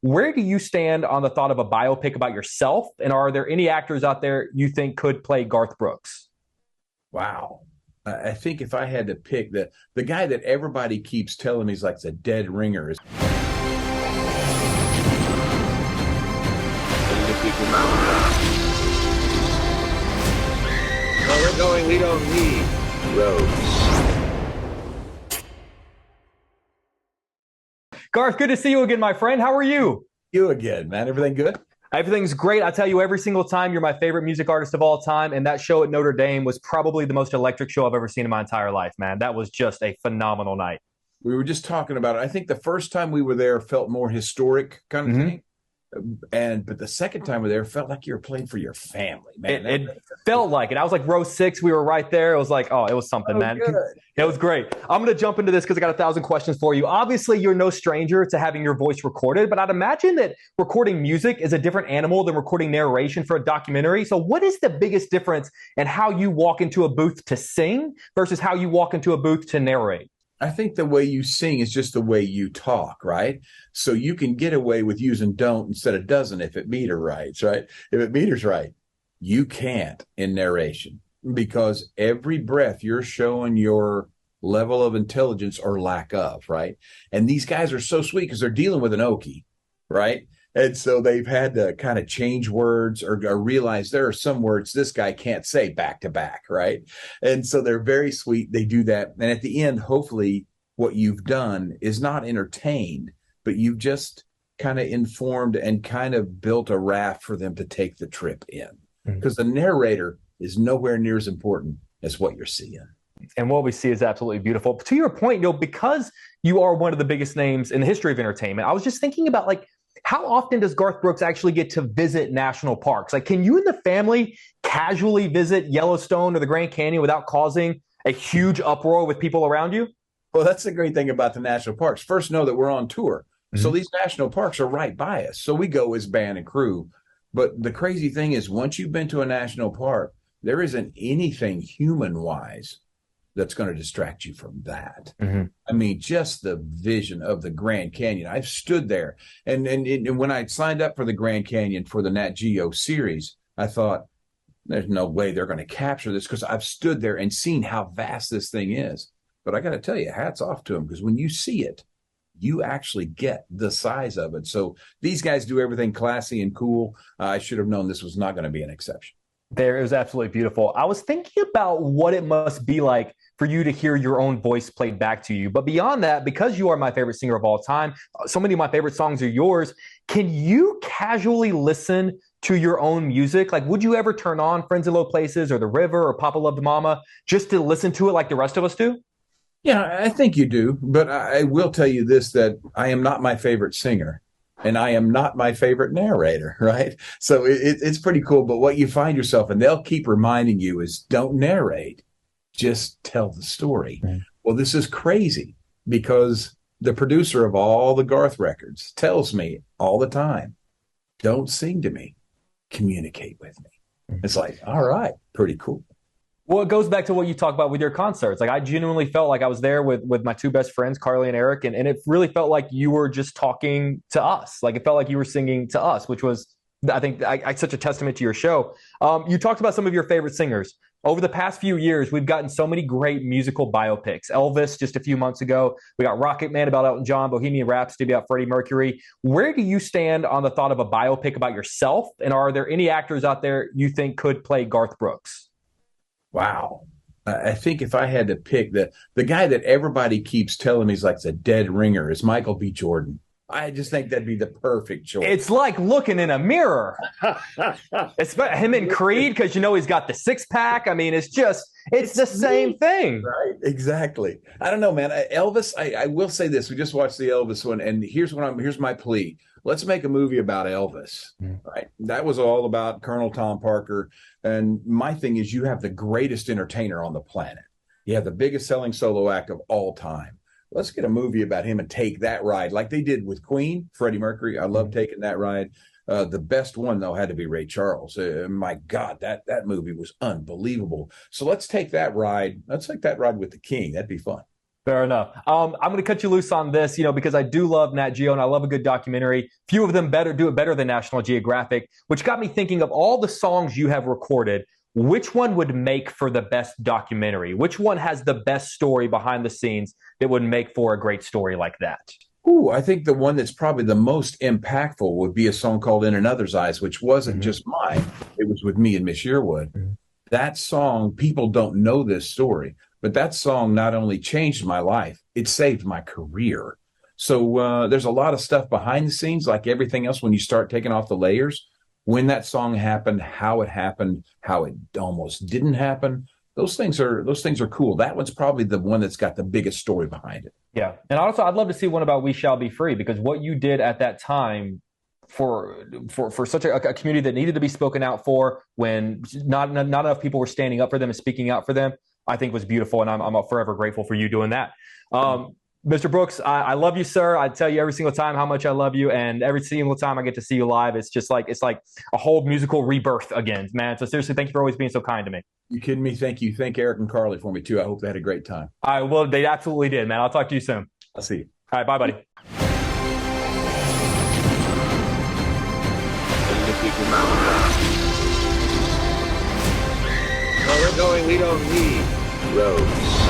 Where do you stand on the thought of a biopic about yourself? And are there any actors out there you think could play Garth Brooks? Wow. I think if I had to pick the guy that everybody keeps telling me is like the dead ringer is Where we're going, we don't need roads. Garth, good to see you again, my friend. How are you? you again, man. Everything good? Everything's great. I tell you every single time you're my favorite music artist of all time. And that show at Notre Dame was probably the most electric show I've ever seen in my entire life, man. That was just a phenomenal night. We were just talking about it. I think the first time we were there felt more historic kind of thing. But the second time we were there felt like you were playing for your family, man. It felt like it. I was like row 6. We were right there. It was like, oh, it was something, man. Good. It was great. I'm going to jump into this because I got 1,000 questions for you. Obviously, you're no stranger to having your voice recorded, but I'd imagine that recording music is a different animal than recording narration for a documentary. So what is the biggest difference in how you walk into a booth to sing versus how you walk into a booth to narrate? I think the way you sing is just the way you talk, right? So you can get away with using don't instead of doesn't if it meter right, right? If it meters right, you can't in narration because every breath you're showing your level of intelligence or lack of, right? And these guys are so sweet because they're dealing with an Okie, right? And so they've had to kind of change words or realize there are some words this guy can't say back to back, right? And so they're very sweet. They do that. And at the end, hopefully what you've done is not entertained, but you've just kind of informed and kind of built a raft for them to take the trip in. Because the narrator is nowhere near as important as what you're seeing. And what we see is absolutely beautiful. To your point, because you are one of the biggest names in the history of entertainment, I was just thinking about how often does Garth Brooks actually get to visit national parks? Like, can you and the family casually visit Yellowstone or the Grand Canyon without causing a huge uproar with people around you? Well, that's the great thing about the national parks. First, know that we're on tour. So these national parks are right by us. So we go as band and crew. But the crazy thing is, once you've been to a national park, there isn't anything human-wise that's going to distract you from that. I mean, just the vision of the Grand Canyon. I've stood there. And when I signed up for the Grand Canyon for the Nat Geo series, I thought, there's no way they're going to capture this because I've stood there and seen how vast this thing is. But I got to tell you, hats off to them because when you see it, you actually get the size of it. So these guys do everything classy and cool. I should have known this was not going to be an exception. There, it was absolutely beautiful. I was thinking about what it must be like for you to hear your own voice played back to you. But beyond that, because you are my favorite singer of all time, so many of my favorite songs are yours. Can you casually listen to your own music? Like, would you ever turn on Friends in Low Places or The River or Papa Loved Mama just to listen to it like the rest of us do? Yeah, I think you do. But I will tell you this, that I am not my favorite singer. And I am not my favorite narrator, right? So it's pretty cool. But what you find yourself, and they'll keep reminding you, is don't narrate, just tell the story. Well, this is crazy because the producer of all the Garth records tells me all the time, don't sing to me, communicate with me. It's like, all right, pretty cool. Well, it goes back to what you talk about with your concerts. Like, I genuinely felt like I was there with my two best friends, Carly and Eric, and it really felt like you were just talking to us. Like, it felt like you were singing to us, which was, I think, such a testament to your show. You talked about some of your favorite singers. Over the past few years, we've gotten so many great musical biopics. Elvis just a few months ago. We got Rocket Man about Elton John, Bohemian Rhapsody about Freddie Mercury. Where do you stand on the thought of a biopic about yourself? And are there any actors out there you think could play Garth Brooks? Wow. I think if I had to pick the guy that everybody keeps telling me is like the dead ringer is Michael B. Jordan. I just think that'd be the perfect choice. It's like looking in a mirror. It's him and Creed because he's got the six pack. I mean, it's the same thing. Right? Exactly. I don't know, man. Elvis, I will say this. We just watched the Elvis one, and here's my plea. Let's make a movie about Elvis, right? That was all about Colonel Tom Parker. And my thing is you have the greatest entertainer on the planet. You have the biggest selling solo act of all time. Let's get a movie about him and take that ride like they did with Queen, Freddie Mercury. I love taking that ride. The best one, though, had to be Ray Charles. My God, that movie was unbelievable. So let's take that ride. Let's take that ride with the King. That'd be fun. Fair enough. I'm going to cut you loose on this, because I do love Nat Geo and I love a good documentary. Few of them do it better than National Geographic, which got me thinking of all the songs you have recorded. Which one would make for the best documentary? Which one has the best story behind the scenes that would make for a great story like that? Ooh, I think the one that's probably the most impactful would be a song called In Another's Eyes, which wasn't just mine. It was with me and Miss Yearwood. That song, people don't know this story, but that song not only changed my life, it saved my career. So there's a lot of stuff behind the scenes, like everything else, when you start taking off the layers, when that song happened, how it almost didn't happen. Those things are cool. That one's probably the one that's got the biggest story behind it. Yeah. And also, I'd love to see one about We Shall Be Free, because what you did at that time for such a community that needed to be spoken out for, when not enough people were standing up for them and speaking out for them, I think was beautiful. And I'm forever grateful for you doing that. Mr. Brooks, I love you, sir. I tell you every single time how much I love you. And every single time I get to see you live, it's like a whole musical rebirth again, man. So seriously, thank you for always being so kind to me. You kidding me? Thank you. Thank Eric and Carly for me too. I hope they had a great time. Well, they absolutely did, man. I'll talk to you soon. I'll see you. All right, bye, buddy. Where we're going, we don't need roads.